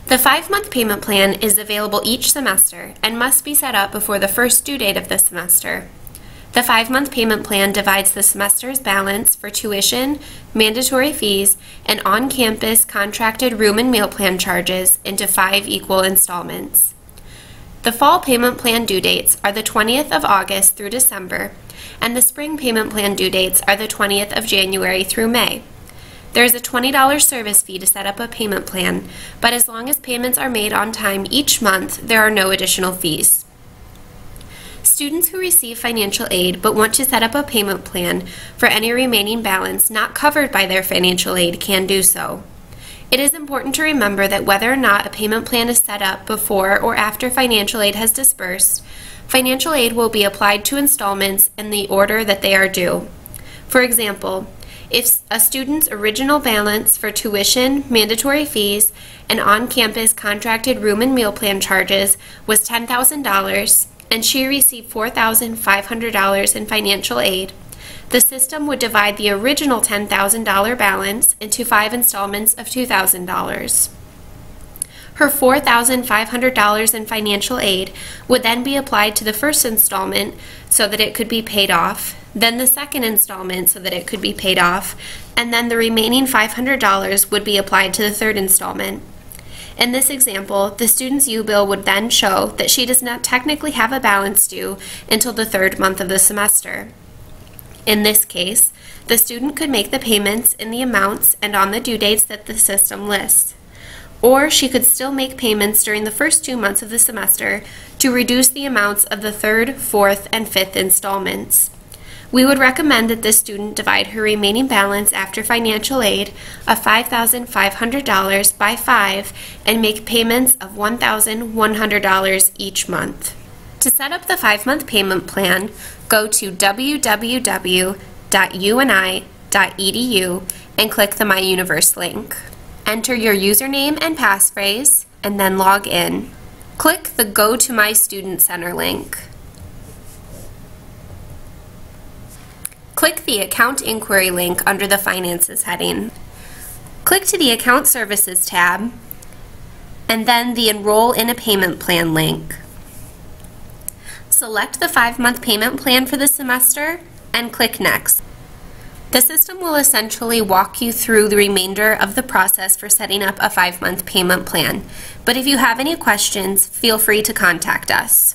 The 5-month payment plan is available each semester and must be set up before the first due date of the semester. The 5-month payment plan divides the semester's balance for tuition, mandatory fees, and on-campus contracted room and meal plan charges into 5 equal installments. The fall payment plan due dates are the 20th of August through December, and the spring payment plan due dates are the 20th of January through May. There is a $20 service fee to set up a payment plan, but as long as payments are made on time each month, there are no additional fees. Students who receive financial aid but want to set up a payment plan for any remaining balance not covered by their financial aid can do so. It is important to remember that whether or not a payment plan is set up before or after financial aid has dispersed, financial aid will be applied to installments in the order that they are due. For example, if a student's original balance for tuition, mandatory fees, and on-campus contracted room and meal plan charges was $10,000 and she received $4,500 in financial aid, the system would divide the original $10,000 balance into 5 installments of $2,000. Her $4,500 in financial aid would then be applied to the first installment so that it could be paid off, then the second installment so that it could be paid off, and then the remaining $500 would be applied to the third installment. In this example, the student's U-bill would then show that she does not technically have a balance due until the 3rd month of the semester. In this case, the student could make the payments in the amounts and on the due dates that the system lists. Or she could still make payments during the first 2 months of the semester to reduce the amounts of the 3rd, 4th, and 5th installments. We would recommend that this student divide her remaining balance after financial aid of $5,500 by 5 and make payments of $1,100 each month. To set up the 5-month payment plan, go to www.uni.edu and click the My Universe link. Enter your username and passphrase, and then log in. Click the Go to My Student Center link. Click the Account Inquiry link under the Finances heading. Click to the Account Services tab, and then the Enroll in a Payment Plan link. Select the 5-month payment plan for the semester, and click Next. The system will essentially walk you through the remainder of the process for setting up a 5-month payment plan. But if you have any questions, feel free to contact us.